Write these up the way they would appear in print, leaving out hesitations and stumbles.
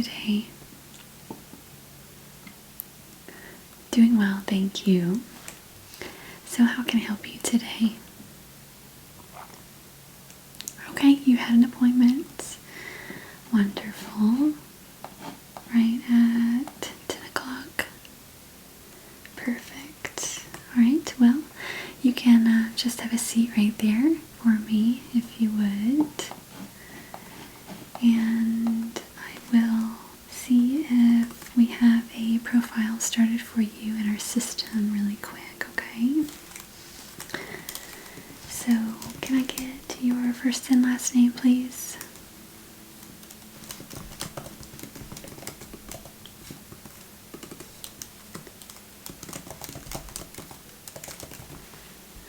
today? Doing well, thank you. So how can I help you today? Okay, you had an appointment. Wonderful. Right at 10 o'clock. Perfect. Alright, well, you can just have a seat right there for me if you would. And I will see if we have a profile started for you in our system really quick, okay? So, can I get your first and last name, please?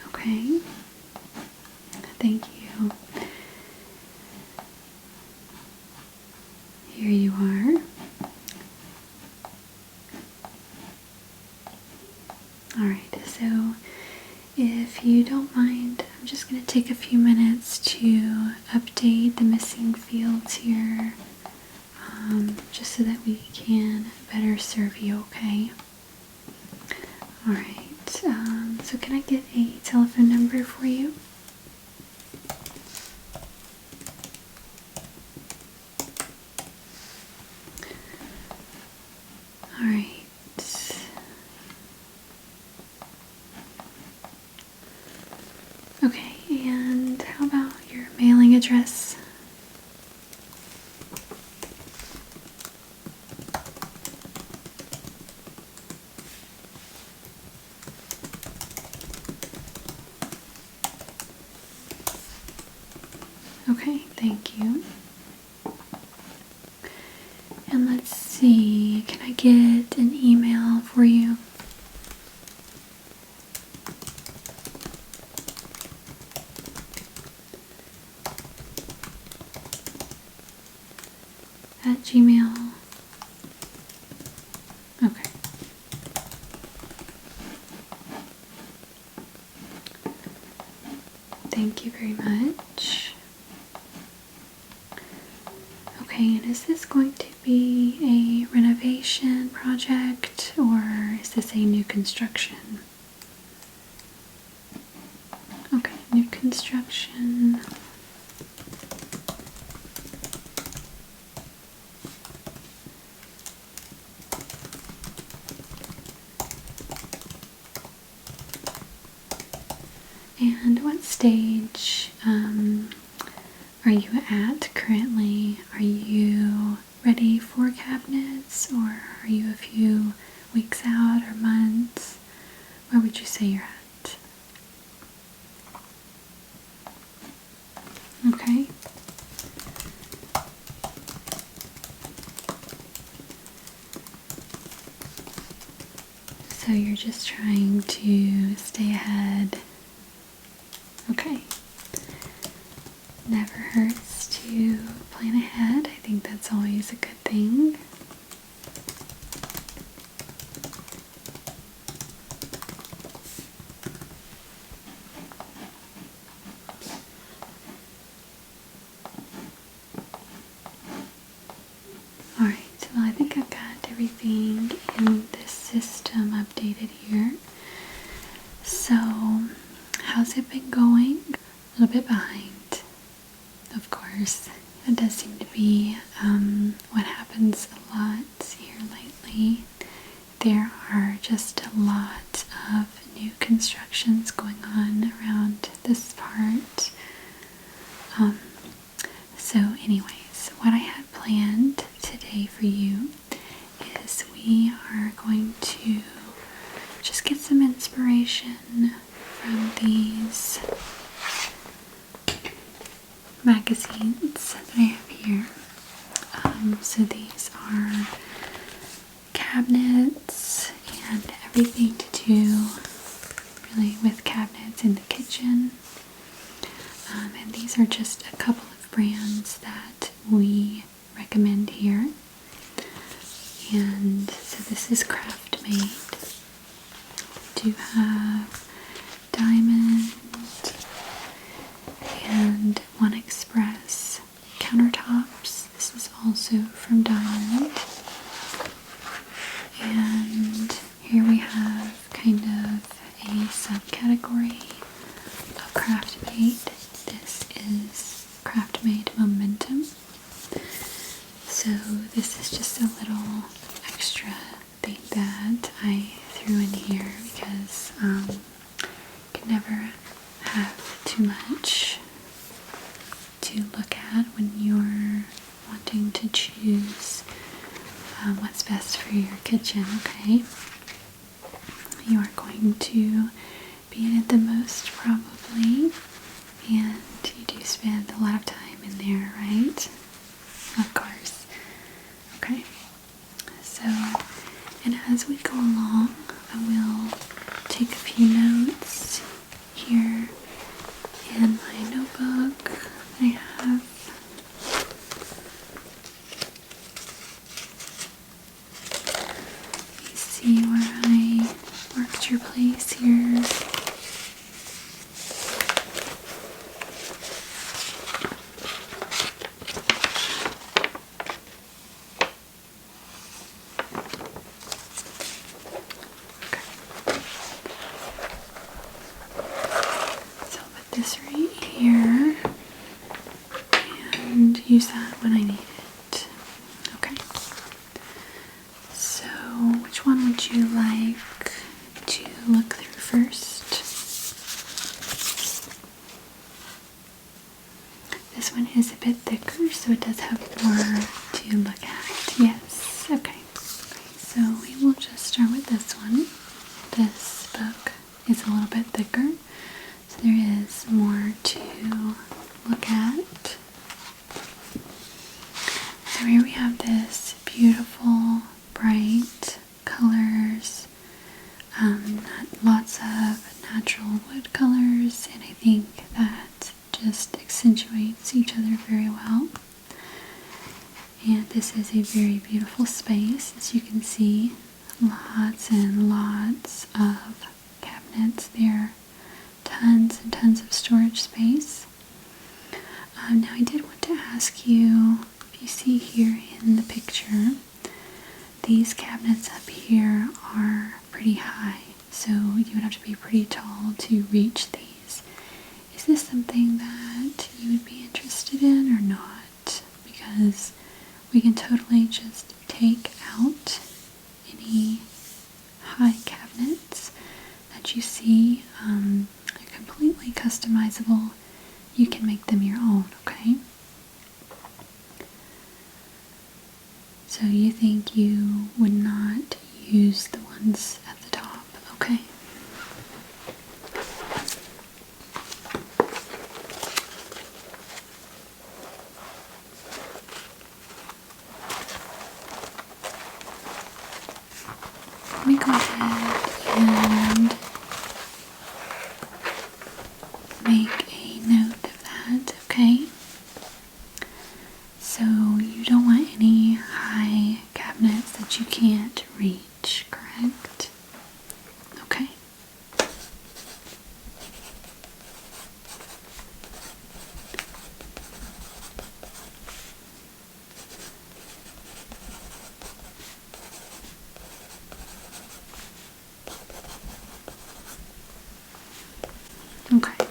Okay. Thank you. Here you are. Alright, so if you don't mind, I'm just going to take a few minutes to update the missing fields here, just so that we can better serve you, okay? Alright, so can I get a telephone number for you? Alright. Okay, and how about your mailing address? Okay, thank you. And let's see, can I get an email for you? At Gmail. Okay. Thank you very much. Okay, and is this going to be a renovation project or is this a new construction? Okay, new construction. And what stage are you at currently? Are you ready for cabinets, or are you a few weeks out or months? Where would you say you're at? Okay. So you're just trying to stay ahead. Okay. Never hurts to plan ahead. I think that's always a good thing. Alright, well I think I've got everything in this system updated here. So, how's it been going? A little bit behind, of course. That does seem to be what happens a lot here lately. There are just a lot of new constructions going on around this part. So anyways, what I had planned today for you is we are going to just get some inspiration from these magazines that I have here. So these are cabinets and everything to do really with cabinets in the kitchen. And these are just a couple of brands that we recommend here. And so this is craft made. We do have diamond and One Express countertops. This is also from Diamond. category of craft made. This is craft made momentum. So this is just a little extra thing that I threw in here because you can never have too much to look at when you're wanting to choose what's best for your kitchen, okay? You are going to be in it the most probably, and you do spend a lot of time in there, right? Of course. Okay, so, and as we go along, I will take a few notes here in my notebook that I have. You see where I marked your place here. Use that when I need it. Okay. So, which one would you like to look through first? This one is a bit thicker, so it does have more to look at. Yes. Okay. So we will just start with this one. This book is a little bit thicker, so there is more to look at. So here we have this beautiful, bright colors, lots of natural wood colors, and I think that just accentuates each other very well. And this is a very beautiful space. As you can see, lots and lots of cabinets there, tons and tons of storage space. Now I did want to ask you, you see here in the picture, these cabinets up here are pretty high, so you would have to be pretty tall to reach these. Is this something that you would be interested in or not? Because we can totally just take out any high cabinets that you see. They're completely customizable. You can make them your own, okay? So you think you would not use the ones at the top, okay? Let me go ahead and make a note of that, okay? So you don't want any high cabinets that you can't reach, correct? Okay. Okay.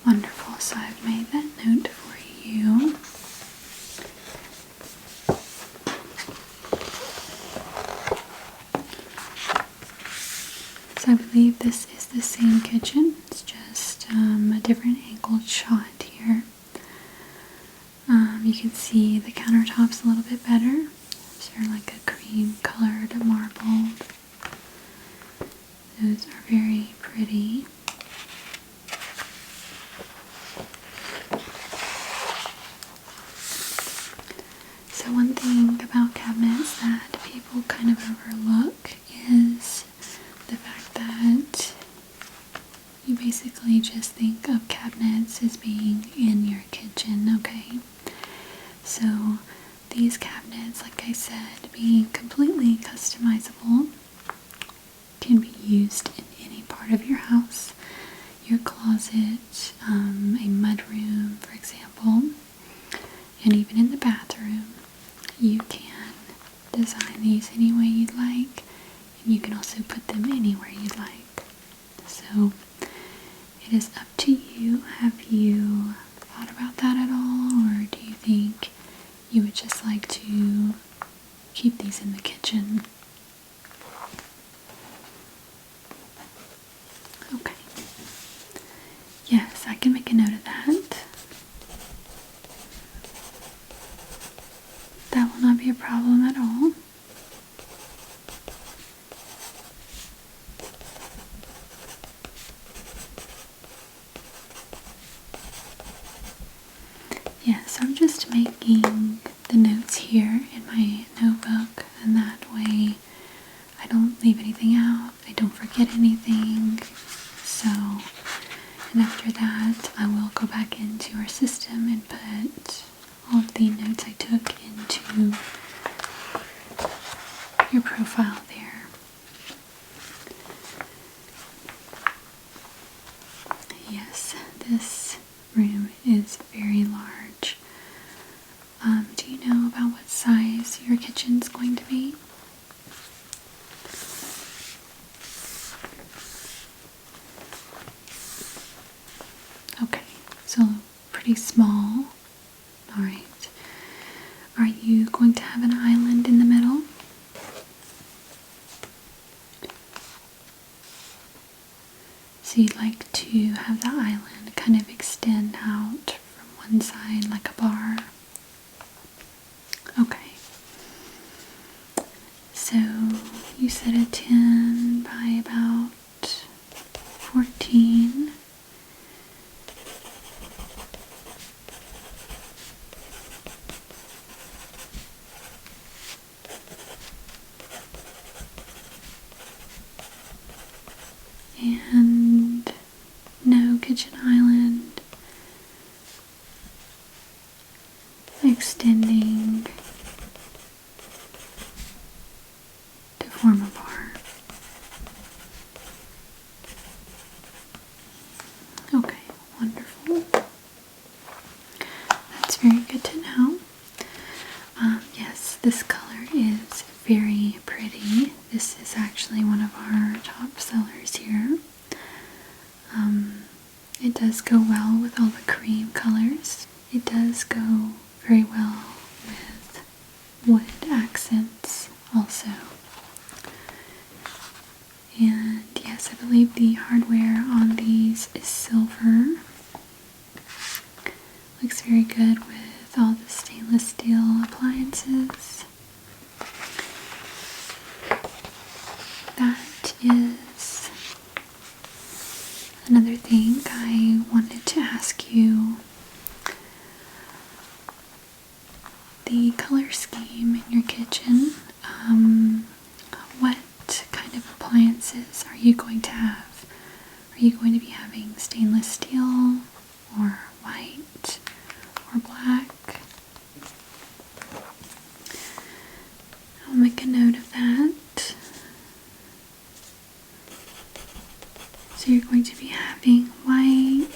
Wonderful. So I've made that note for you. So I believe this is the same kitchen. It's just a different angled shot here. You can see the countertops a little bit better. They're like a cream colored marble. Those are very pretty. So one thing about cabinets that people kind of overlook is the fact that you basically just think of cabinets as being in your kitchen, okay? So these cabinets, like I said, being completely customizable, can be used in any part of your house. Your closet, a mudroom, for example, and even in the bathroom. You can design these any way you'd like, and you can also put them anywhere you'd like. So it is up to you. Have you thought about that at all, or do you think you would just like to keep these in the kitchen? Okay. Yes, I can make a note of that. That will not be a problem at all. Yes, I'm just making the notes here in my notebook, and that way I don't leave anything out, I don't forget anything. So, and after that I will go back into our system and put all of the notes I took into your profile there. Yes, this room is very large. Do you know about what size your kitchen's going to be? Okay, so pretty small. Alright. Are you going to have an island in the middle? So you'd like to have the island kind of extend out from one side like a bar? Okay. So you said a 10 by about 14. And no kitchen island extending to form a bar. Okay, wonderful. That's very good to know. Yes, this color is very pretty. This is actually one of our top sellers here. It does go well with all the cream colors. It does go very well with wood accents also. And yes, I believe the hardware on these is silver. Looks very good with all the stainless steel appliances. That is another thing I wanted to ask you. The color scheme in your kitchen, what kind of appliances are you going to have? Are you going to be having stainless steel or white or black? I'll make a note of that. So you're going to be having white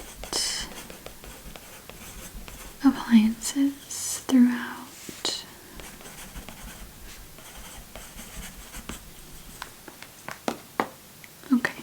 appliances throughout. Okay.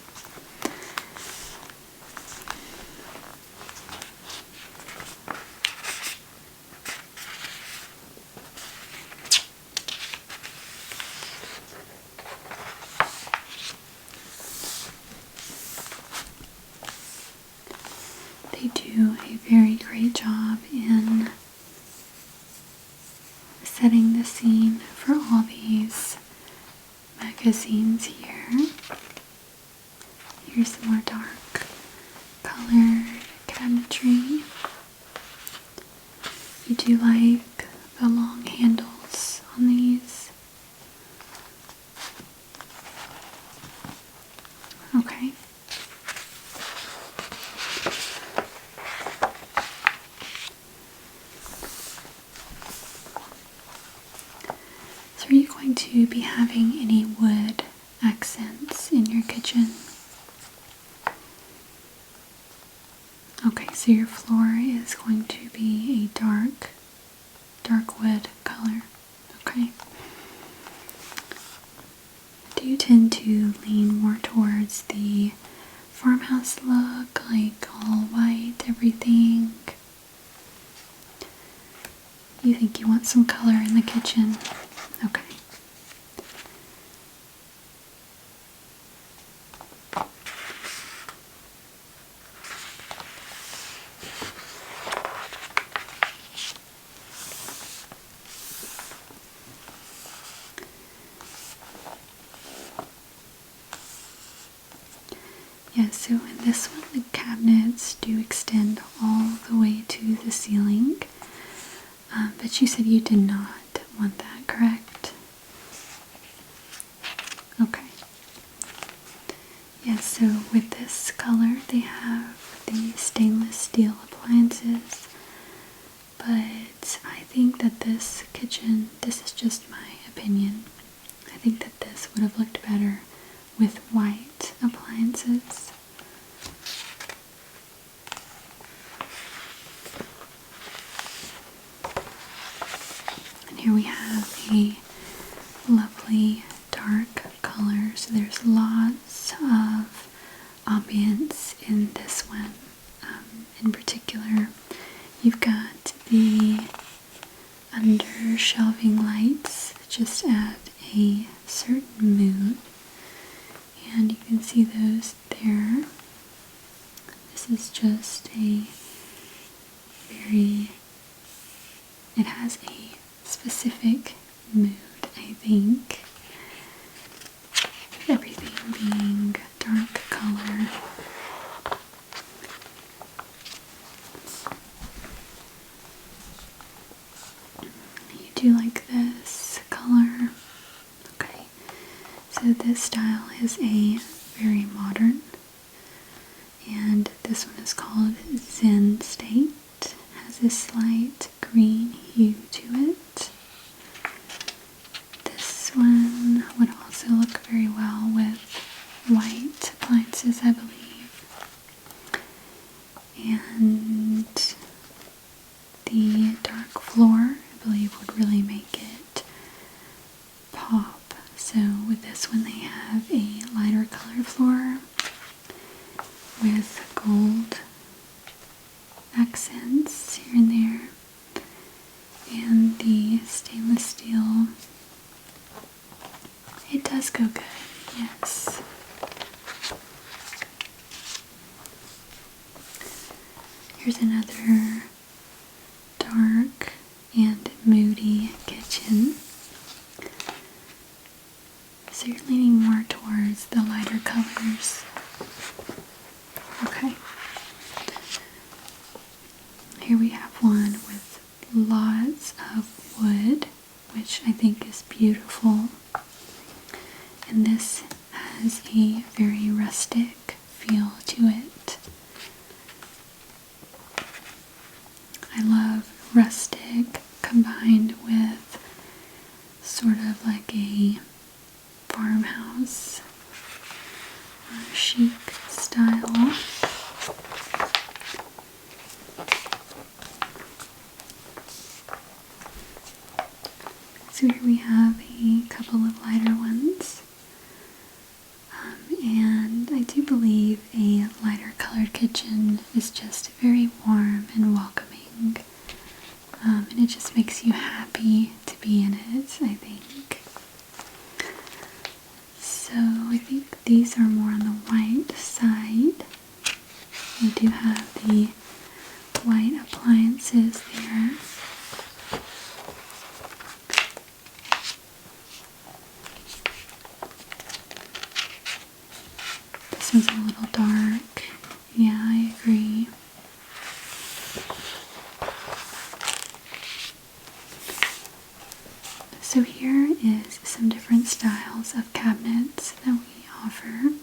They do a very great job in setting the scene for all these magazines here. Here's some more dark colored cabinetry. You do like the long handles on these? Okay. So are you going to be having any wood accents in your kitchen? Okay, so your floor is going to be a dark wood color. Okay. Do you tend to lean more towards the farm house look, like all white, everything? You think you want some color in the kitchen? Okay. Yeah, so in this one the cabinets do extend all the way to the ceiling, but you said you did not want that, correct? Okay. Yeah, so with this color they have the stainless steel appliances, but I think that this kitchen, this is just my opinion, I think that this would have looked better with white appliances. And here we have a lovely dark color, so there's lots of ambience in this one. In particular, you've got the under shelving lights that just add a certain mood, and you can see those there. This is just a very, it has a specific mood, I think. Everything being dark color. You do like this color? Okay. So this style is a very modern, and this one is called Zen State. It has this slight green hue to it. This one would also look very well with white appliances, I believe. And the dark floor, I believe, would really make it pop. So with this one they have a lighter color floor with gold accents here and there, and the stainless steel, it does go good, yes. Here's another dark and moody kitchen. So you're leaning more towards the lighter colors. Okay. Here we have one with lots of wood, which I think is beautiful. And this has a very rustic feel to it. I love rustic combined with sort of like a farmhouse or chic style. So here we have a couple of lighter ones, and I do believe a lighter colored kitchen is just very warm and welcoming, and it just makes you happy to be in it, I think. So I think these are more on the white side. We do have the white appliances there. This one's a little dark. Yeah, I agree. So here is some different styles of cabinets that we offer.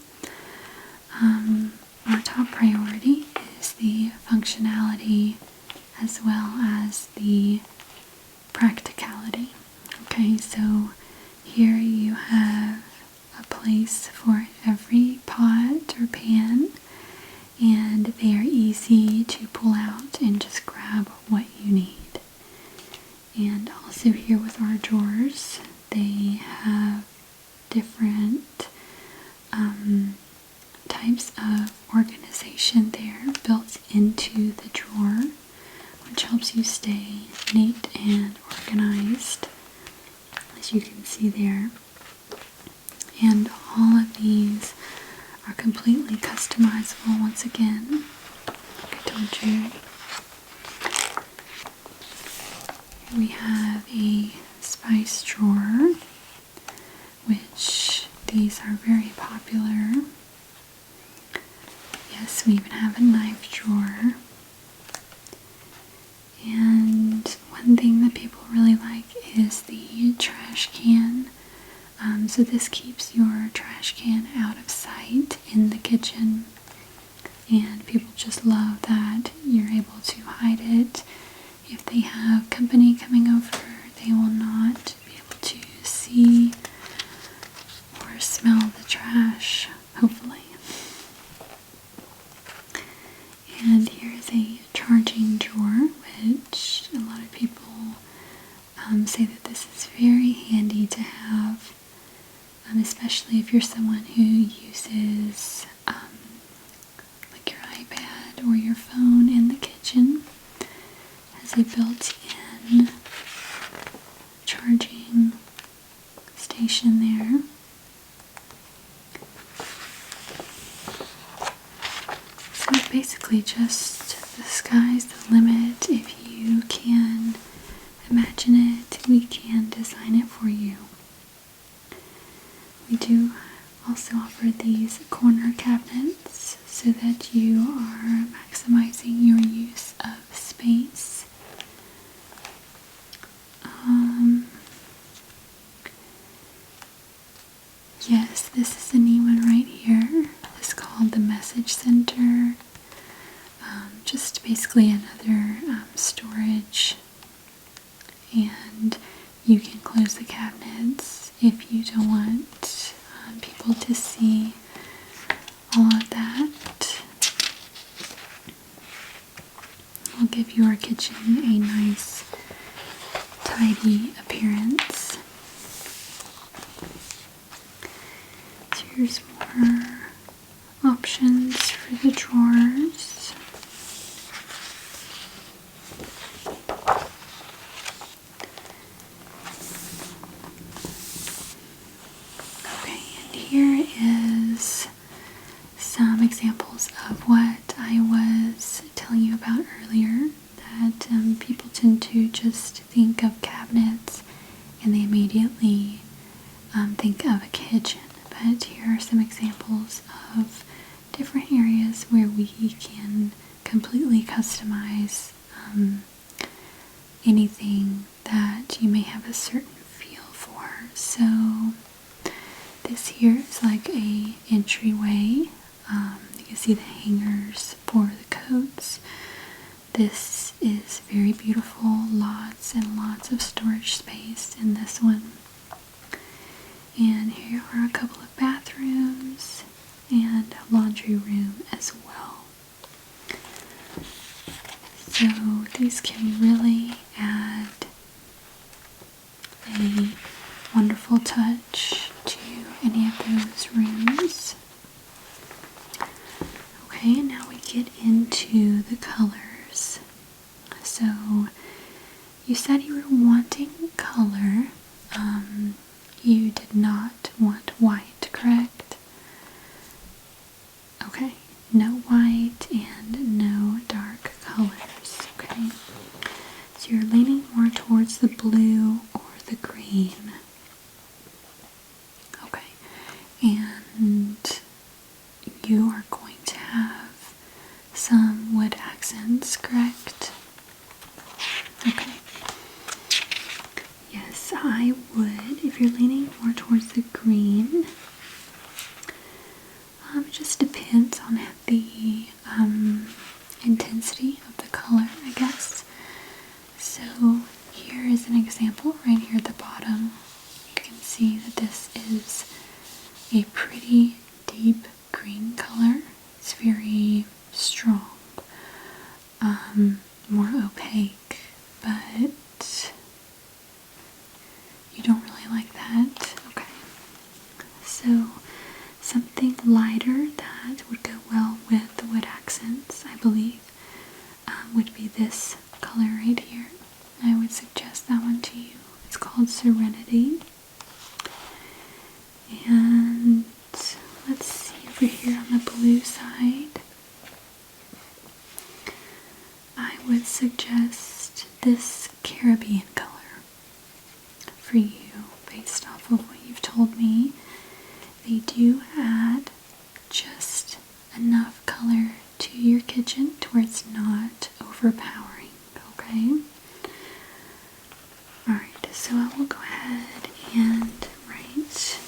Our top priority is the functionality as well as the practicality. Okay, so here you have a place for every pot or pan, and they are easy to pull out and just grab what you need. And also here with our drawers, they have different types of organization station there built into the drawer, which helps you stay neat and organized, as you can see there. And all of these are completely customizable once again, like I told you. Here we have a spice drawer, which these are very popular. Yes, we even have a knife drawer. And one thing that people really like is the trash can. So this keeps your trash can out of sight in the kitchen, and people just love that you're able to hide it. If they have company coming over, they will not be able to see or smell the trash, hopefully. And here is a charging drawer, which a lot of people say that this is very handy to have, especially if you're someone who uses like your iPad or your phone in the kitchen. It has a built-in charging station there. So basically just the sky's the limit. If you can imagine it, we can design it for you. We do also offer these corner cabinets so that you are maximizing your use of space. Yes, this is a neat one right here. It's called the Message Center. Just basically another storage, and you can close the cabinets if you don't want people to see all of that. Will give your kitchen a nice, tidy appearance. So here's more options for the drawers. Here is some examples of what I was telling you about earlier, that people tend to just think of cabinets and they immediately think of a kitchen. But here are some examples of different areas where we can completely customize anything that you may have a certain feel for. So this here is like a entryway. You can see the hangers for the coats. This is very beautiful. Lots and lots of storage space in this one. And here are a couple of bathrooms and a laundry room as well. So these can really add a wonderful touch to any of those rooms. Okay, and now we get into the colors. So you said you were wanting color. You did not want white, correct? Okay, no white and no dark colors. Okay, so you're leaning more towards the blue or the green. Okay, and you are going to have some wood accents, correct? Okay. Yes, I would, if you're leaning more towards the green, it just depends on the intensity of the color, I guess. So here is an example right here at the bottom. You can see that this is a pretty deep green color. It's very strong, more opaque, but you don't really like that. Okay, so something lighter that would go well with the wood accents Serenity. And let's see over here on the blue side. I would suggest this Caribbean color for you based off of what you've told me. They do add just enough color to your kitchen to where it's not overpowering, okay? Alright, so I will go ahead and write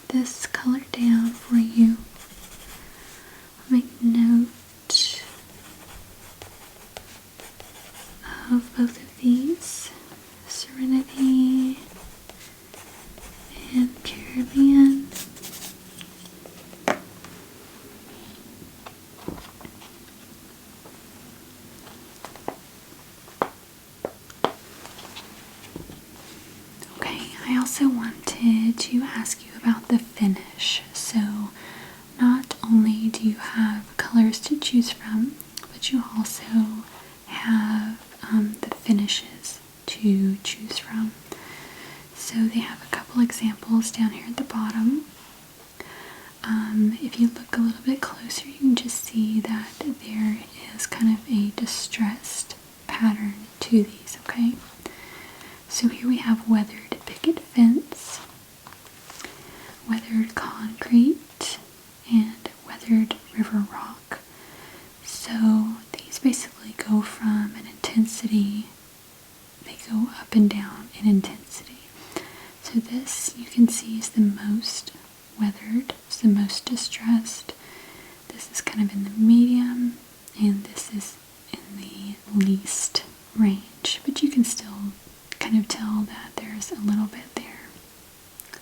this color down for you. I'll make note of both of these, Serenity and Caribbean. Okay, I also wanted to ask you about the finish. So not only do you have colors to choose from, but you also have the finishes to choose from. So they have a couple examples down here at the bottom. If you look a little bit closer, you can just see that there is kind of a distressed pattern to these, okay? So here we have weathered picket fence, weathered concrete, and weathered river rock. So these basically go from an intensity, they go up and down in intensity. So this, you can see, is the most weathered, it's the most distressed. This is kind of in the medium, and this is in the least range. But you can still kind of tell that there's a little bit there.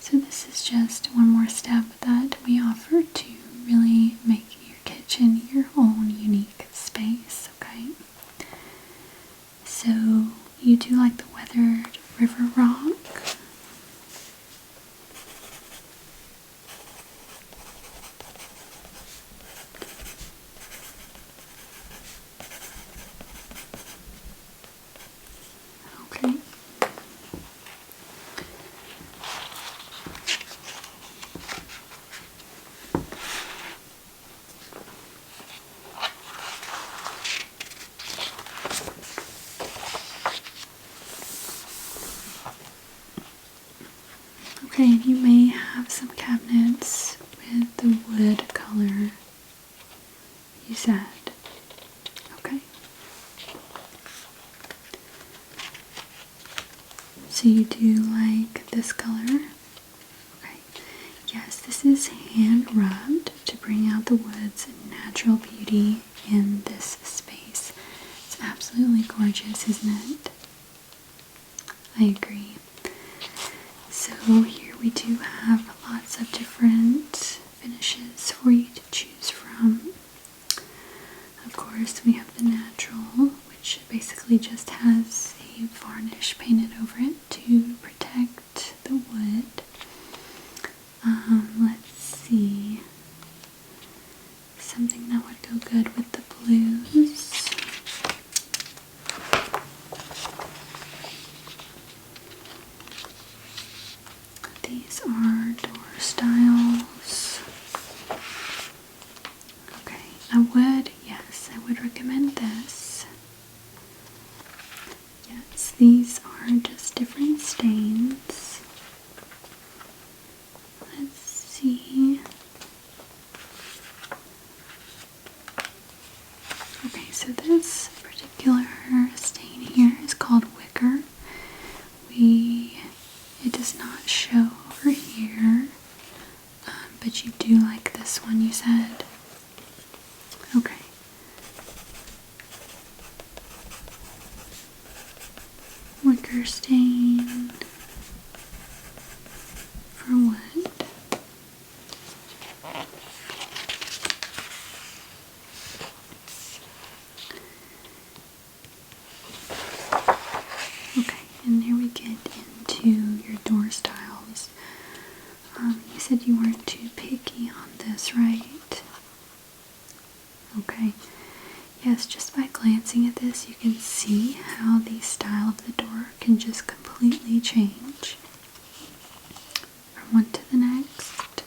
So this is just one more step that we offer to really make your kitchen your own unique space, okay? So you do like the weathered river rock. Okay. Okay, and you may have some cabinets with the wood color you said. Okay. So you do like this color? Okay. Yes, this is hand rubbed to bring out the wood's natural beauty in this space. It's absolutely gorgeous, isn't it? I agree. So here we do have lots of different finishes for you to choose from. Of course, we have the natural, which basically just has a varnish painted over it to protect the wood. Let's see, something that would go good with the blues. These are door styles. Okay, I would recommend this. Yes, these are just different stains. Let's see. Okay, so this particular stain here is called wicker. It does not show over here, but you do like this one, you said. Okay. Wicker stain for wood. Okay, and here we get into your door styles. You said you weren't too picky on this, right? Okay. Yes, just by glancing at this, you can see how the style of the door can just completely change from one to the next.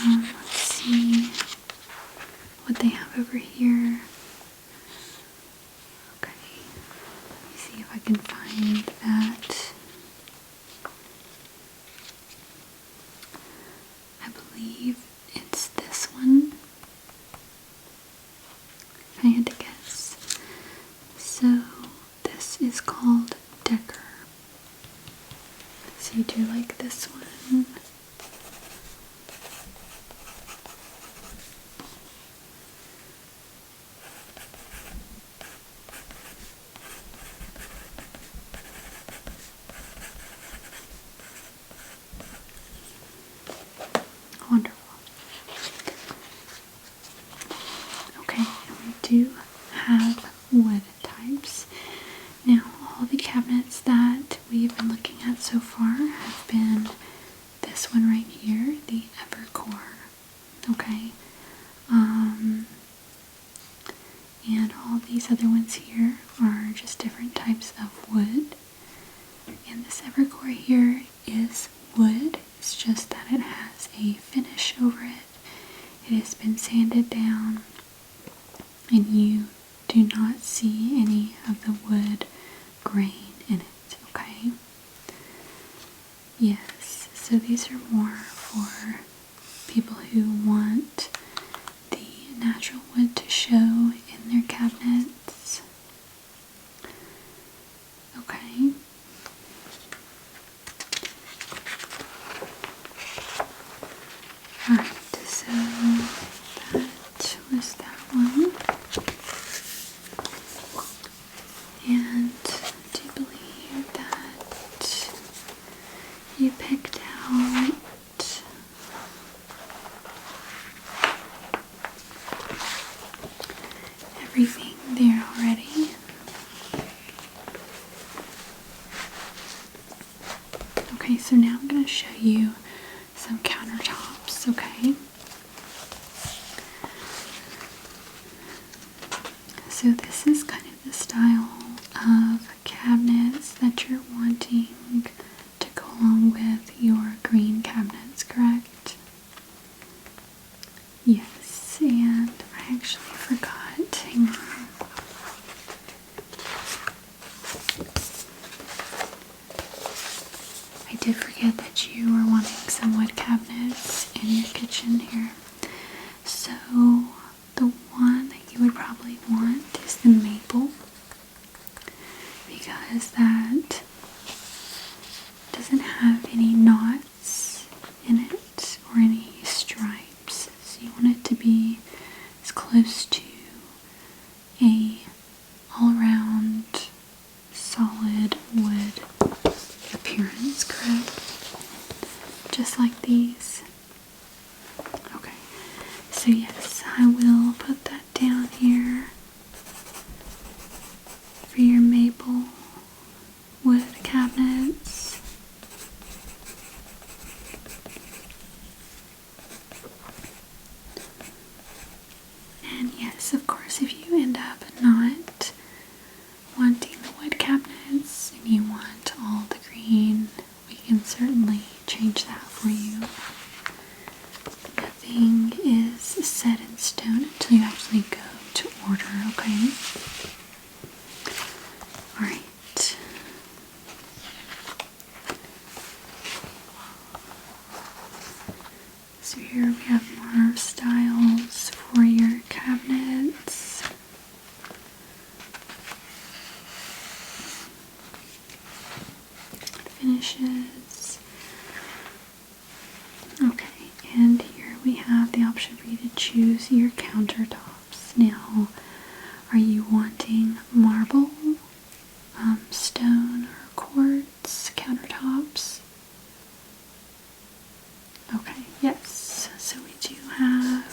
Let's see what they have over here. Okay, let me see if I can find that. I believe it's this one. If I had to guess. So this is called Decker. So you do like this one. Wonderful. Okay, and we do have wood types. Now, all the cabinets that we've been looking at so far have been this one right here, the Evercore. Okay, and all these other ones here are just different types of wood. And this Evercore here is wood. It's just that it has a finish over it. It has been sanded down, and you do not see any of the wood grain in it, okay? Yes, so these are more for people who want the natural wood to show in their cabinets. Okay. Alright, so that was that one. And I do believe that you picked out everything there already. Okay, so now I'm going to show you some countertops, okay? So this is kind of the style of cabinets that you're wanting to go along with your green cabinets, correct? Yes, and I actually forgot. Hang on. I did forget that you were wanting some wood cabinets in your kitchen here. So the one that you would probably want is the maple, because that doesn't have any knots in it or any stripes. So you want it to be as close to a all-around solid wood appearance, correct? Just like these. Okay, so yes, I will put that down here for your maple wood cabinets. And yes, of course, if you end up not wanting the wood cabinets and you want all the green, we can certainly change that for you. Nothing is set in stone until you actually go to order, okay? Alright. So here we have more styles for your cabinets. Finishes. Okay, and here we have the option for you to choose your countertops. Now, are you wanting marble, stone, or quartz countertops? Okay, yes, so we do have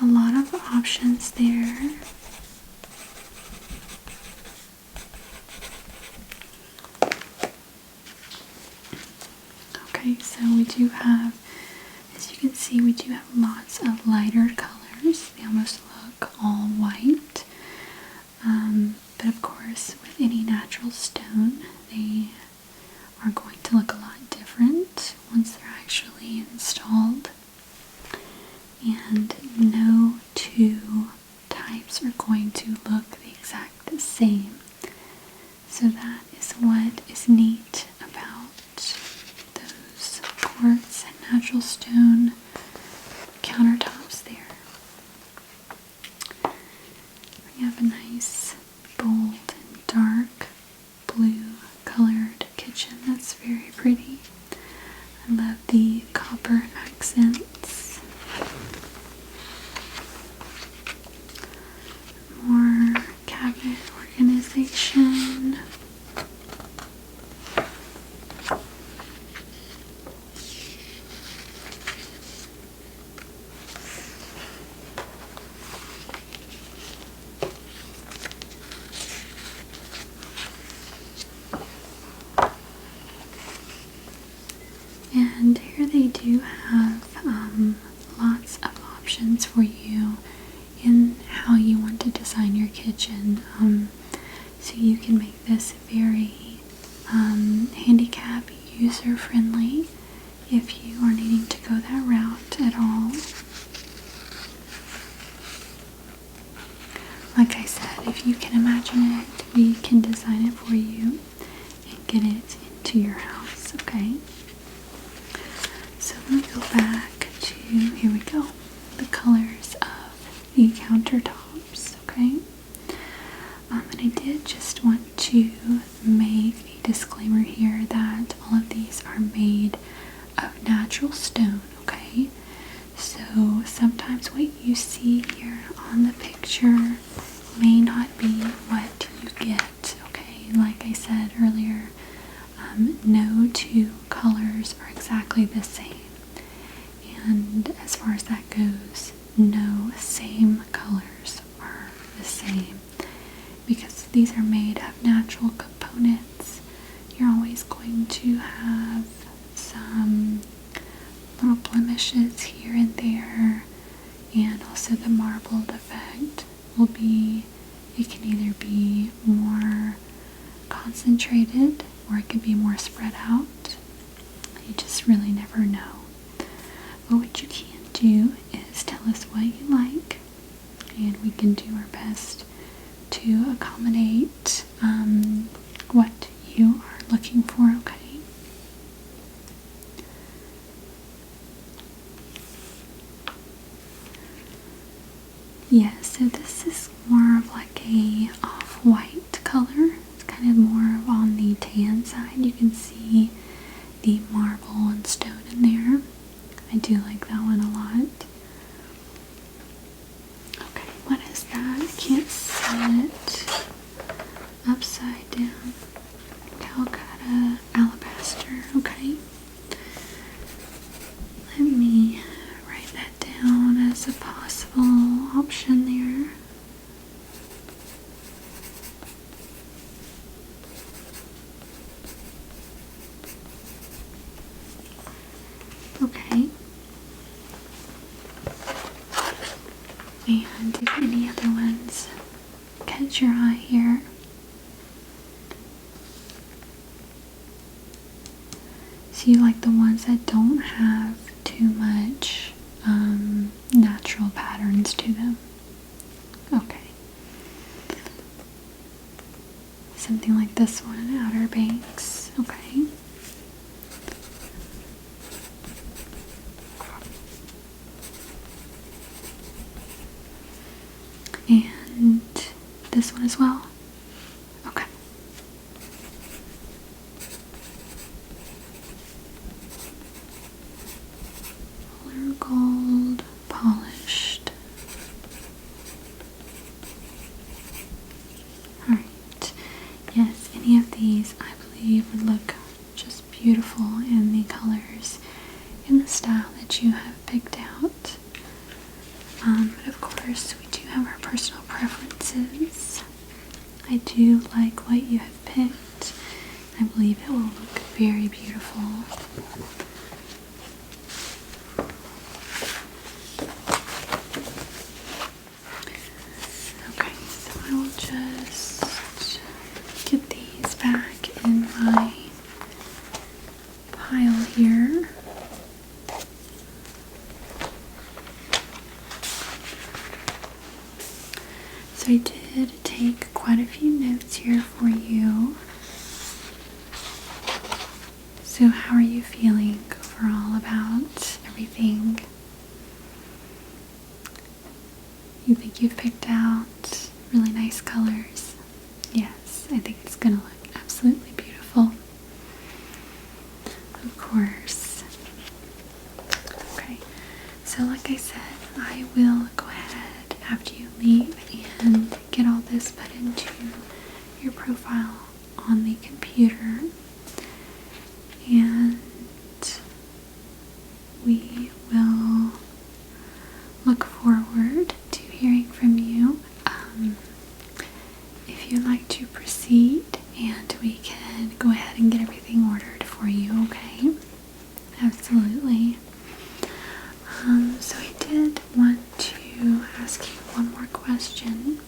a lot of options there. Okay, so we do have, as you can see, we do have lots of lighter colors. Now have a nice bold and dark blue colored kitchen. That's very pretty. I love the copper accents. More cabinet organization. And here they do have lots of options for you in how you want to design your kitchen. So you can make this very handicap user friendly if you are needing to go that route at all. Like I said, if you can imagine it, we can design it for you and get it into your house, okay? So let me go back to, here we go, the colors of the countertops, okay? And I did just want to make a disclaimer here that all of these are made of natural stone, okay? So sometimes what you see here on the picture may not be what you get, okay? Like I said earlier, no two colors are exactly the same. And as far as that goes, no same colors are the same. Because these are made of natural components, you're always going to have some little blemishes here and there, and also the marbled effect will be, it can either be more concentrated or it could be more spread out. You just really never know. But what you can do is tell us what you like, and we can do our best to accommodate what you are looking for, okay? Yeah, so this is more of like a off-white color. It's kind of more on the tan side. You can see the marble and stone in there. I do like that one a lot. Okay, what is that? I can't see it. Upside down. Calcutta alabaster. Okay. Let me write that down as a possible option there. Okay. And if any other ones catch your eye here, so you like the ones that don't have too much natural patterns to them. Okay. Something like this one, Outer Banks. Okay. And this one as well. Okay. Roller gold polished. Alright. Yes, any of these I believe would look just beautiful in the colors in the style that you have picked out. But of course, we do have our personal preferences. I do like what you have picked. I believe it will look very beautiful. Okay, so I will just get these back in my pile here. So I did take quite a few notes here for you. So how are you feeling overall about everything? You think you've picked out really nice colors. Yes, I think it's gonna look absolutely beautiful. Of course. Okay, so like I said, I will go ahead after you leave and get all this put into your profile on the computer, and we will look forward to hearing from you. If you'd like to proceed, and we can go ahead and get everything ordered for you, okay? Absolutely. So I did want to ask you one more question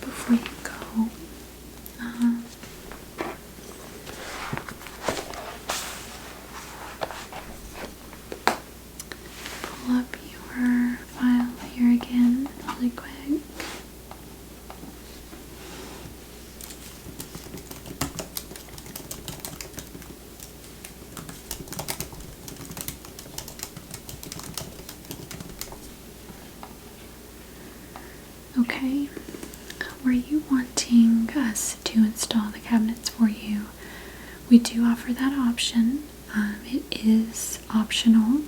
before you go. Pull up your file here again really quick. Okay, were you wanting us to install the cabinets for you? We do offer that option. It is optional.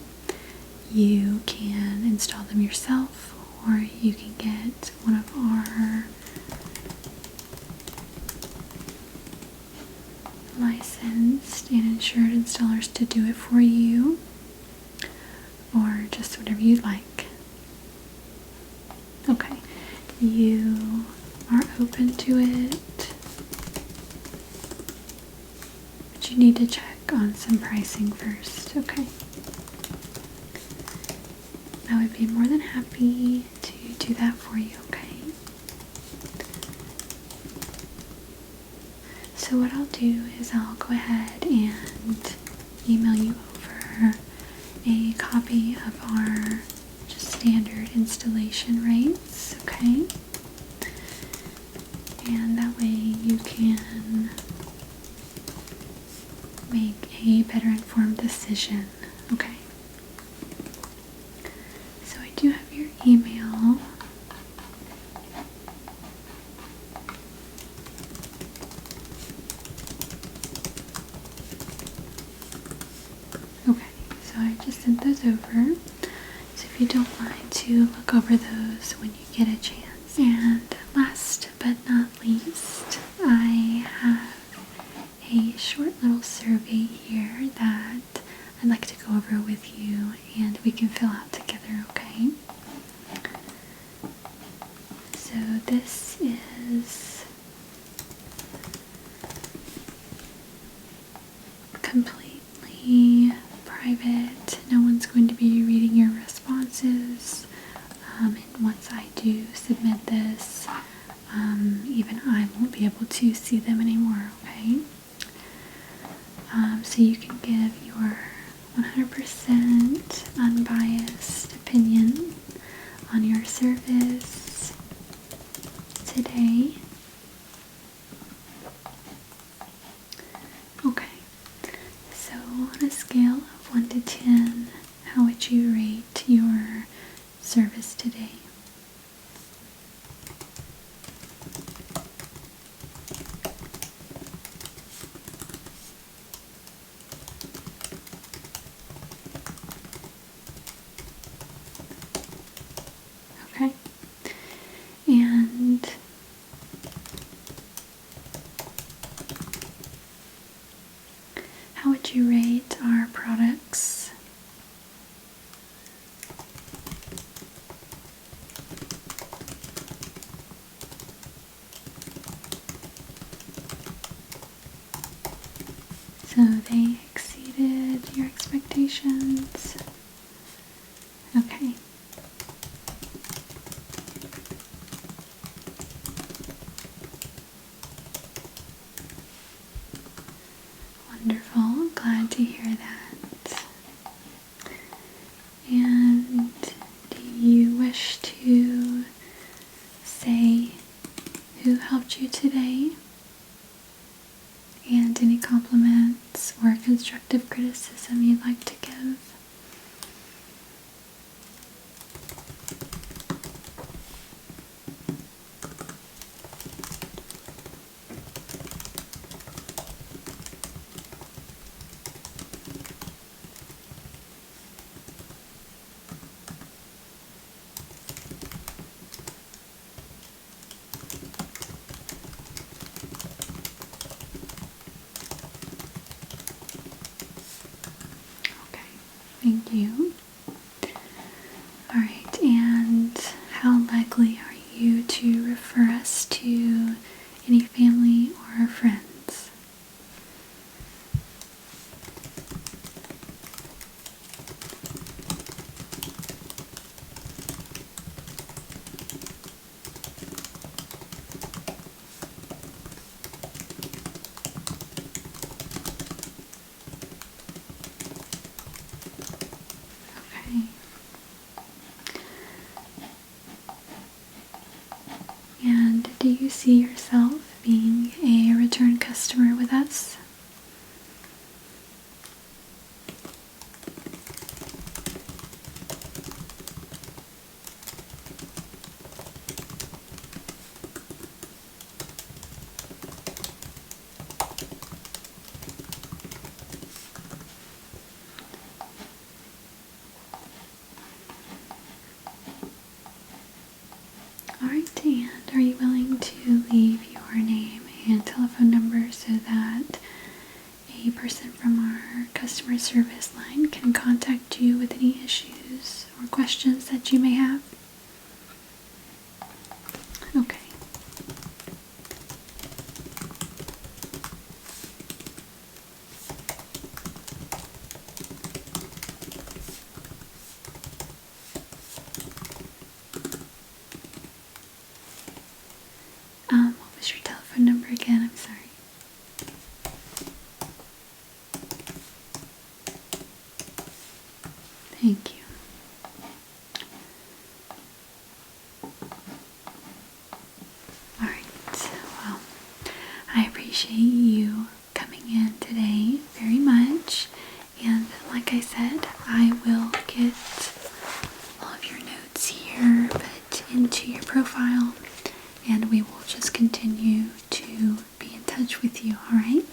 You can install them yourself, or you can get one of our licensed and insured installers to do it for you, or just whatever you'd like. Okay, you are open to it, but you need to check on some pricing first, okay? I would be more than happy to do that for you, okay? So what I'll do is I'll go ahead and email you over a copy of our just standard installation rates, okay? And that way you can make a better informed decision, okay? So I do have your email. Okay, so I just sent those over. So if you don't mind to look over those when you get a chance. And last but not least, I have a short little survey here that I'd like to go over with you, and we can fill out together, okay? So this is completely private. No one's going to be reading your responses. And once I do submit this, even I won't be able to see them anymore, okay? So you can give your 100% unbiased opinion on your service today. Okay, so on a scale of 1 to 10, how would you rate your service today? Okay, and how would you rate our products? So they exceeded your expectations? Okay. Wonderful, glad to hear that. And do you wish to say who helped you today? And any compliments or constructive criticism you'd like to give? do you see yourself being a return customer with us? Alright, and are you willing to leave your name and telephone number so that a person from our customer service line can contact you with any issues or questions that you may have? Okay. What was your telephone number again? I'm sorry. Thank you. Alright, well, I appreciate you coming in today very much, and like I said, I will get all of your notes here put into your profile, and we will just continue to be in touch with you, alright?